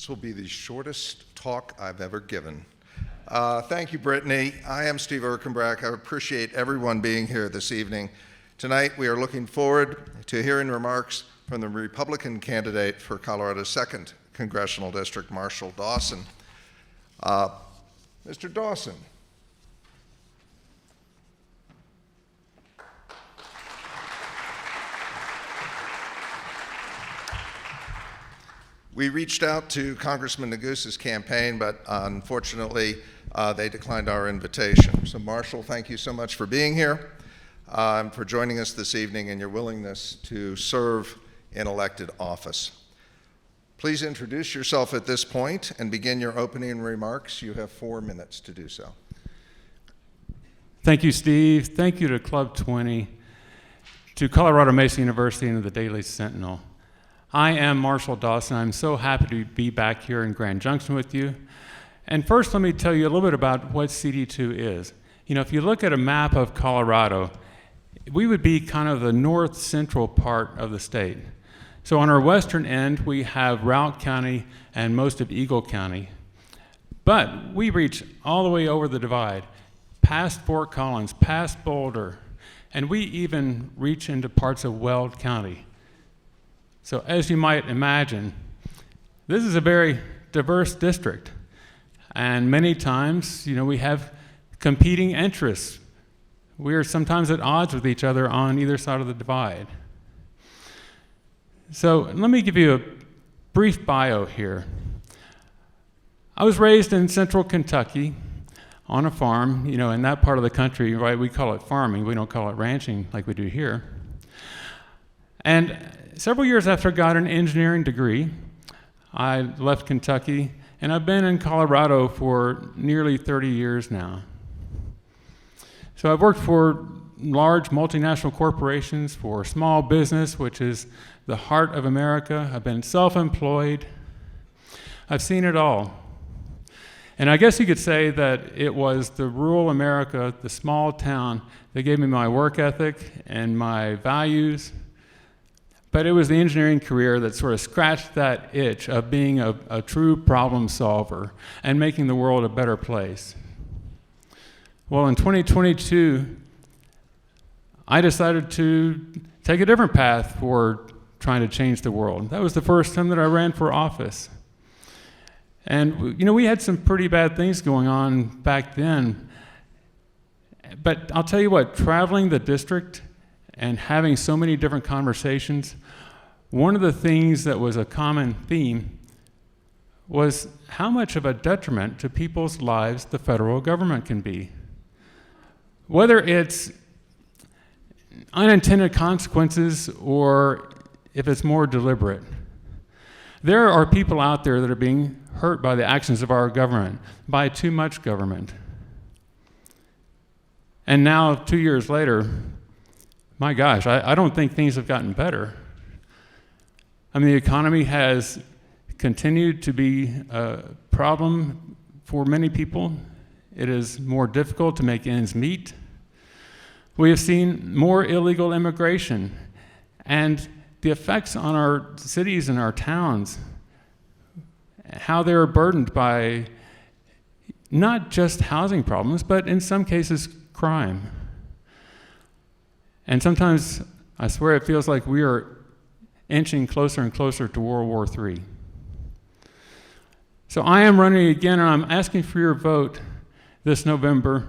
This will be the shortest talk I've ever given. Thank you, Brittany. I am Steve Erkenbrack. I appreciate everyone being here this evening. Tonight, we are looking forward to hearing remarks from the Republican candidate for Colorado's 2nd Congressional District, Marshall Dawson. Mr. Dawson. We reached out to Congressman Negus's campaign, but unfortunately, they declined our invitation. So Marshall, thank you so much for being here, and for joining us this evening and your willingness to serve in elected office. Please introduce yourself at this point and begin your opening remarks. You have 4 minutes to do so. Thank you, Steve. Thank you to Club 20, to Colorado Mesa University, and to the Daily Sentinel. I am Marshall Dawson. I'm so happy to be back here in Grand Junction with you. And first, let me tell you a little bit about what CD2 is. You know, if you look at a map of Colorado, we would be kind of the north central part of the state. So on our western end, we have Routt County and most of Eagle County. But we reach all the way over the divide, past Fort Collins, past Boulder, and we even reach into parts of Weld County. So as you might imagine, this is a very diverse district. And many times, you know, we have competing interests. We are sometimes at odds with each other on either side of the divide. So let me give you a brief bio here. I was raised in central Kentucky on a farm, you know, in that part of the country, right? We call it farming. We don't call it ranching like we do here. And several years after I got an engineering degree, I left Kentucky, and I've been in Colorado for nearly 30 years now. So I've worked for large multinational corporations, for small business, which is the heart of America. I've been self-employed. I've seen it all. And I guess you could say that it was the rural America, the small town, that gave me my work ethic and my values. But it was the engineering career that sort of scratched that itch of being a true problem solver and making the world a better place. Well, in 2022, I decided to take a different path for trying to change the world. That was the first time that I ran for office. And, you know, we had some pretty bad things going on back then. But I'll tell you what, traveling the district and having so many different conversations, one of the things that was a common theme was how much of a detriment to people's lives the federal government can be. Whether it's unintended consequences or if it's more deliberate. There are people out there that are being hurt by the actions of our government, by too much government. And now, 2 years later, my gosh, I don't think things have gotten better. I mean, the economy has continued to be a problem for many people. It is more difficult to make ends meet. We have seen more illegal immigration, and the effects on our cities and our towns, how they're burdened by not just housing problems, but in some cases, crime. And sometimes, I swear, it feels like we are inching closer and closer to World War III. So I am running again, and I'm asking for your vote this November.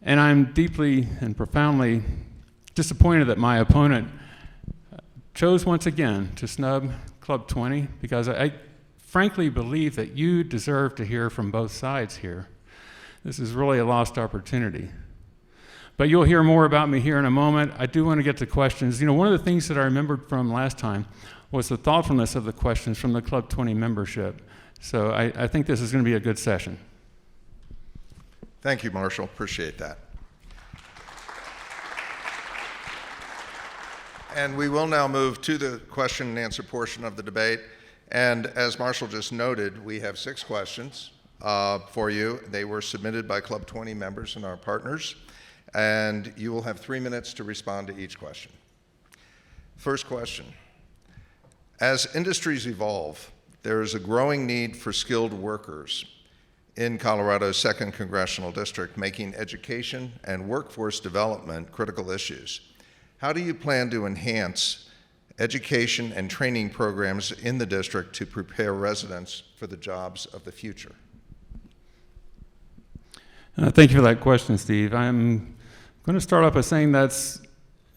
And I'm deeply and profoundly disappointed that my opponent chose once again to snub Club 20, because I frankly believe that you deserve to hear from both sides here. This is really a lost opportunity. But you'll hear more about me here in a moment. I do want to get to questions. You know, one of the things that I remembered from last time was the thoughtfulness of the questions from the Club 20 membership. So I think this is going to be a good session. Thank you, Marshall. Appreciate that. And we will now move to the question and answer portion of the debate. And as Marshall just noted, we have 6 questions for you. They were submitted by Club 20 members and our partners. And you will have 3 minutes to respond to each question. First question. As industries evolve, There is a growing need for skilled workers in Colorado's 2nd Congressional District, making education and workforce development critical issues. How do you plan to enhance education and training programs in the district to prepare residents for the jobs of the future? Thank you for that question, Steve. I'm going to start off by saying that's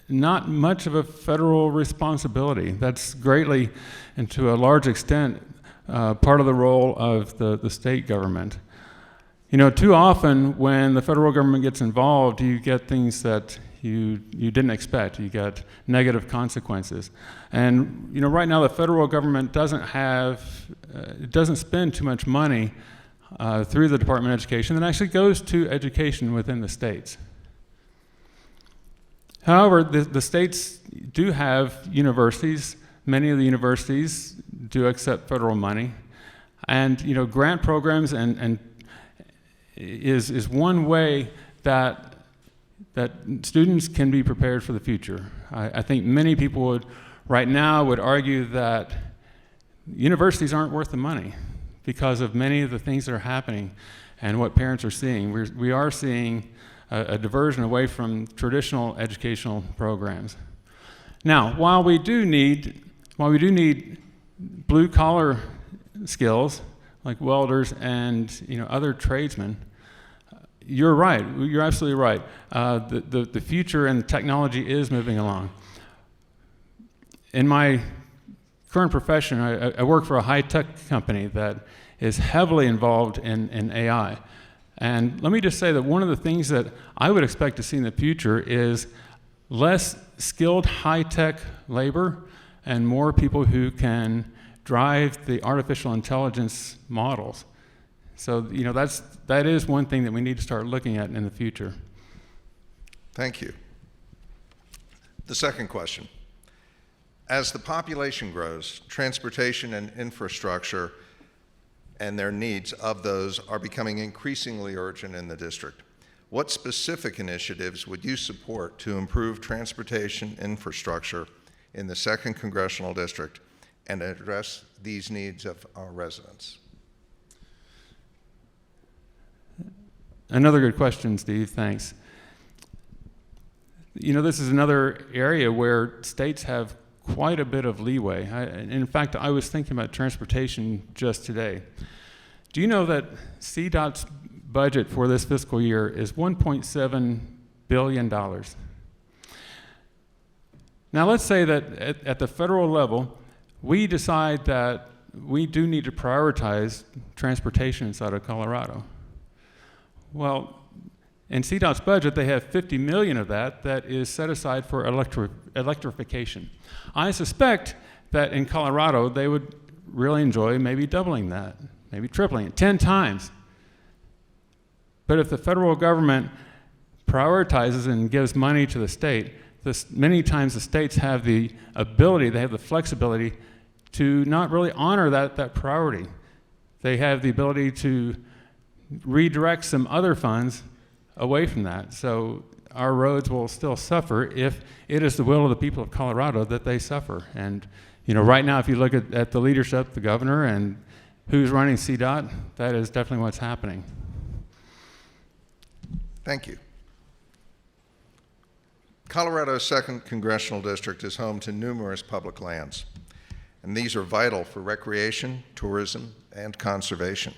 not much of a federal responsibility. That's greatly, and to a large extent, part of the role of the state government. You know, too often when the federal government gets involved, you get things that you didn't expect. You get negative consequences. And you know, right now the federal government doesn't spend too much money through the Department of Education that actually goes to education within the states. However, the states do have universities. Many of the universities do accept federal money. And you know, grant programs is one way that students can be prepared for the future. I think many people right now would argue that universities aren't worth the money because of many of the things that are happening and what parents are seeing. We are seeing a diversion away from traditional educational programs. Now, while we do need blue-collar skills like welders and other tradesmen, you're right. You're absolutely right. The future and technology is moving along. In my current profession, I work for a high-tech company that is heavily involved in AI. And let me just say that one of the things that I would expect to see in the future is less skilled high-tech labor and more people who can drive the artificial intelligence models. So that is one thing that we need to start looking at in the future. Thank you. The second question. As the population grows, transportation and infrastructure and their needs of those are becoming increasingly urgent in the district. What specific initiatives would you support to improve transportation infrastructure in the 2nd Congressional District and address these needs of our residents? Another good question, Steve, thanks. This is another area where states have quite a bit of leeway. In fact, I was thinking about transportation just today. Do you know that CDOT's budget for this fiscal year is $1.7 billion? Now let's say that at the federal level, we decide that we do need to prioritize transportation inside of Colorado. Well, in CDOT's budget, they have $50 million of that is set aside for electrification. I suspect that in Colorado, they would really enjoy maybe doubling that, maybe tripling it, 10 times. But if the federal government prioritizes and gives money to the state, many times the states have the ability, they have the flexibility to not really honor that priority. They have the ability to redirect some other funds away from that. So our roads will still suffer if it is the will of the people of Colorado that they suffer. And right now, if you look at the leadership, the governor, and who's running CDOT, that is definitely what's happening. Thank you. Colorado's 2nd Congressional District is home to numerous public lands, and these are vital for recreation, tourism, and conservation.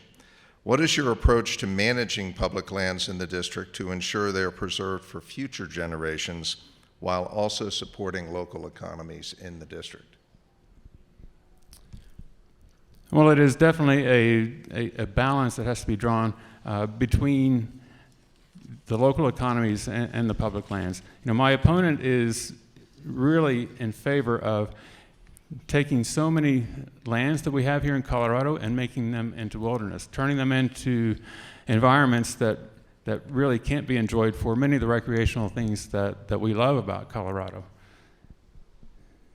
What is your approach to managing public lands in the district to ensure they are preserved for future generations while also supporting local economies in the district? Well, it is definitely a balance that has to be drawn between the local economies and the public lands. My opponent is really in favor of taking so many lands that we have here in Colorado and making them into wilderness, turning them into environments that really can't be enjoyed for many of the recreational things that we love about Colorado.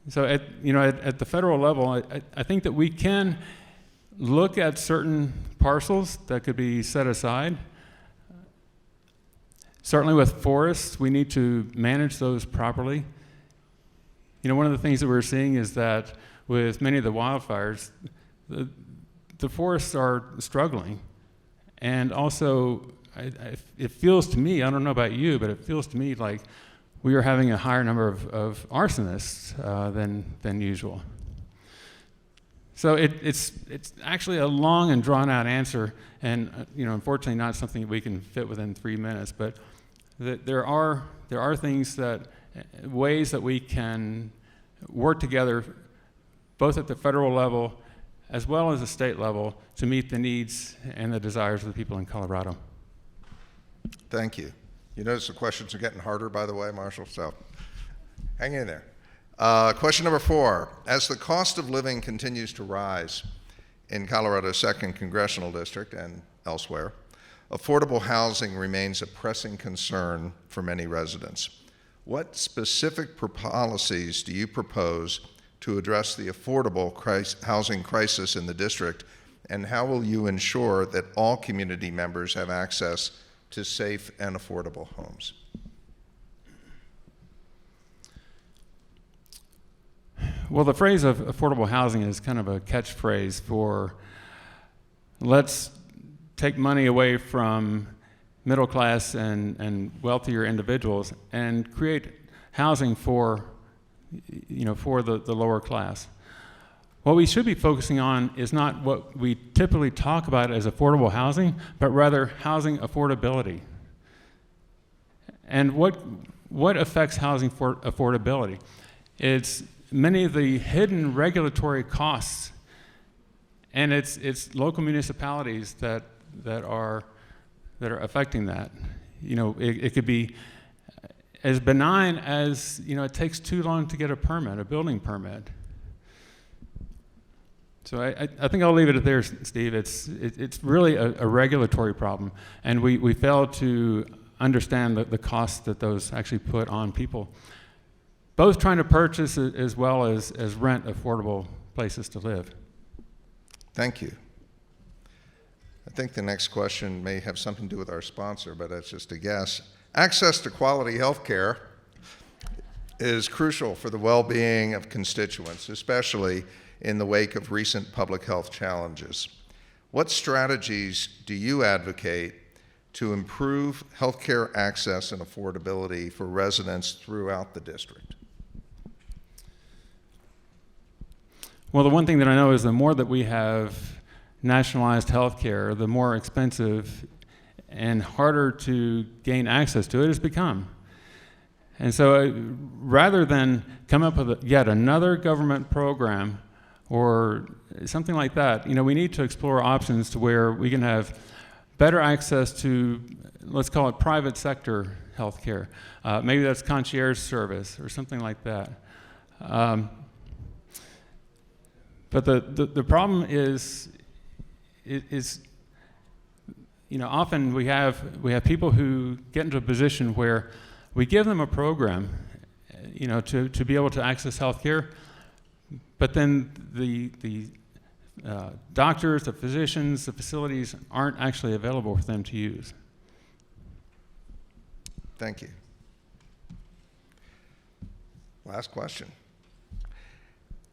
So at the federal level, I think that we can look at certain parcels that could be set aside. Certainly with forests, we need to manage those properly. One of the things that we're seeing is that with many of the wildfires, the forests are struggling. And also, it feels to me, I don't know about you, but it feels to me like we are having a higher number of arsonists than usual. So it's actually a long and drawn out answer, and unfortunately not something we can fit within 3 minutes. But there are things ways that we can work together, both at the federal level as well as the state level, to meet the needs and the desires of the people in Colorado. Thank you. You notice the questions are getting harder, by the way, Marshall, so hang in there. Question number 4. As the cost of living continues to rise in Colorado's 2nd Congressional District and elsewhere, affordable housing remains a pressing concern for many residents. What specific policies do you propose to address the affordable housing crisis in the district, and how will you ensure that all community members have access to safe and affordable homes? Well, the phrase of affordable housing is kind of a catchphrase for let's take money away from middle class and wealthier individuals and create housing for the lower class. What we should be focusing on is not what we typically talk about as affordable housing, but rather housing affordability. And what affects housing for affordability? It's many of the hidden regulatory costs, and it's local municipalities that are affecting that. It could be as benign as it takes too long to get a building permit. So I think I'll leave it there, Steve. It's really a regulatory problem, and we fail to understand the costs that those actually put on people, both trying to purchase as well as rent affordable places to live. Thank you. I think the next question may have something to do with our sponsor, but that's just a guess. Access to quality health care is crucial for the well-being of constituents, especially in the wake of recent public health challenges. What strategies do you advocate to improve healthcare access and affordability for residents throughout the district? Well, the one thing that I know is the more that we have nationalized healthcare, the more expensive and harder to gain access to it has become. And so rather than come up with yet another government program or something like that, we need to explore options to where we can have better access to, let's call it private sector healthcare. Maybe that's concierge service or something like that. But the problem is often we have people who get into a position where we give them a program, to be able to access health care, but then the doctors, the physicians, the facilities aren't actually available for them to use. Thank you. Last question.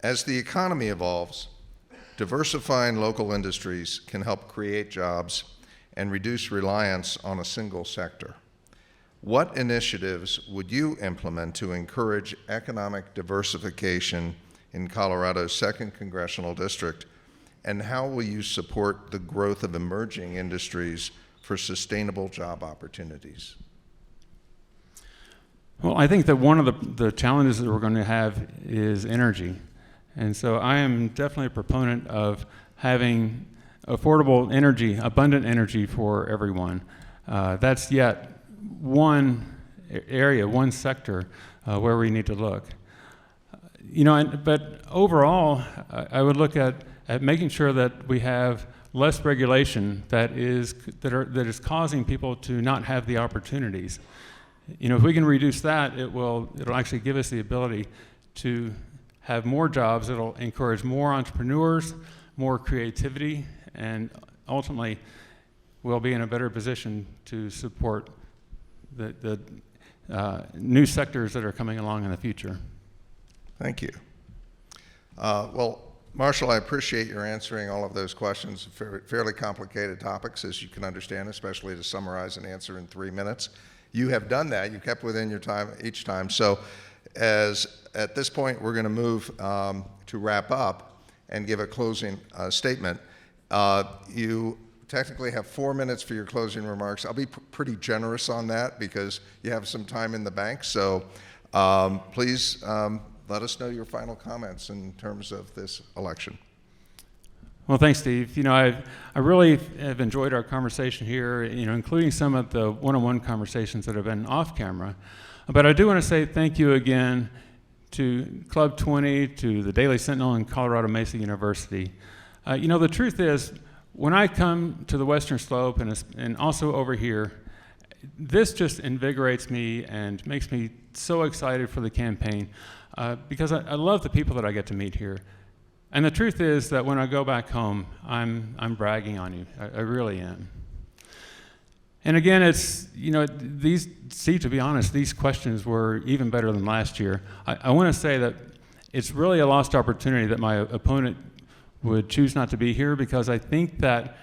As the economy evolves, diversifying local industries can help create jobs and reduce reliance on a single sector. What initiatives would you implement to encourage economic diversification in Colorado's 2nd Congressional District, and how will you support the growth of emerging industries for sustainable job opportunities? Well, I think that one of the challenges that we're going to have is energy. And so I am definitely a proponent of having affordable energy, abundant energy for everyone. That's yet one area, one sector where we need to look. But overall, I would look at making sure that we have less regulation that is causing people to not have the opportunities. If we can reduce that, it'll actually give us the ability to have more jobs. It'll encourage more entrepreneurs, more creativity, and ultimately we'll be in a better position to support the new sectors that are coming along in the future. Thank you. Well, Marshall, I appreciate your answering all of those questions, fairly complicated topics, as you can understand, especially to summarize an answer in 3 minutes. You have done that. You kept within your time each time. So at this point, we're going to move to wrap up and give a closing statement. You technically have 4 minutes for your closing remarks. I'll be pretty generous on that because you have some time in the bank. So please let us know your final comments in terms of this election. Well, thanks, Steve. You know, I really have enjoyed our conversation here, you know, including some of the one-on-one conversations that have been off camera. But I do want to say thank you again to Club 20, to the Daily Sentinel, and Colorado Mesa University. You know, the truth is, when I come to the Western Slope and also over here, this just invigorates me and makes me so excited for the campaign because I love the people that I get to meet here. And the truth is that when I go back home, I'm bragging on you. I really am. And again, it's, you know, to be honest, these questions were even better than last year. I want to say that it's really a lost opportunity that my opponent would choose not to be here, because I think that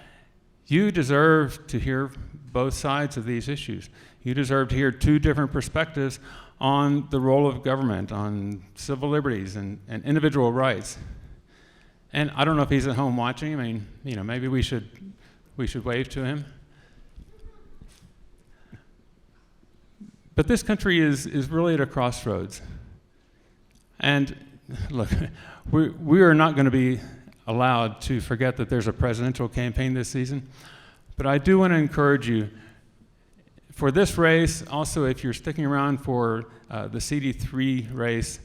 you deserve to hear both sides of these issues. You deserve to hear two different perspectives on the role of government, on civil liberties and individual rights. And I don't know if he's at home watching. I mean, you know, maybe we should wave to him. But this country is really at a crossroads. And look, we are not going to be allowed to forget that there's a presidential campaign this season. But I do want to encourage you, for this race, also if you're sticking around for the CD3 race,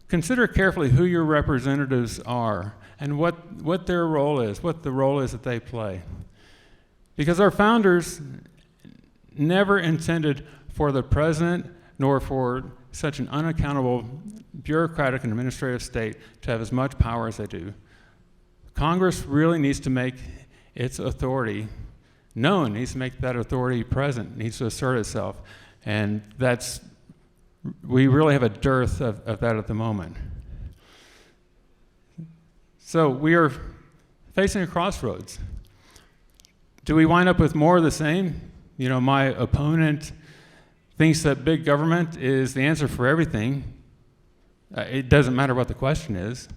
consider carefully who your representatives are and what their role is, what the role is that they play. Because our founders never intended for the president nor for such an unaccountable bureaucratic and administrative state to have as much power as they do. Congress really needs to make its authority known, needs to make that authority present, needs to assert itself. And we really have a dearth of that at the moment. So we are facing a crossroads. Do we wind up with more of the same? You know, my opponent thinks that big government is the answer for everything. It doesn't matter what the question is.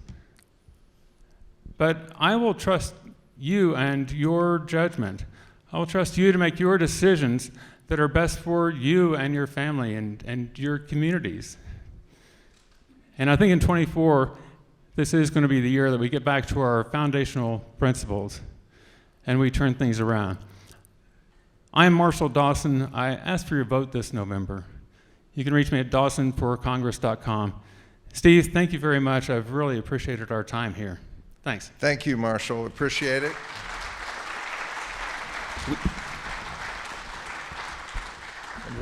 But I will trust you and your judgment. I will trust you to make your decisions that are best for you and your family and your communities. And I think in 24, this is going to be the year that we get back to our foundational principles and we turn things around. I am Marshall Dawson. I ask for your vote this November. You can reach me at dawsonforcongress.com. Steve, thank you very much. I've really appreciated our time here. Thanks. Thank you, Marshall. Appreciate it.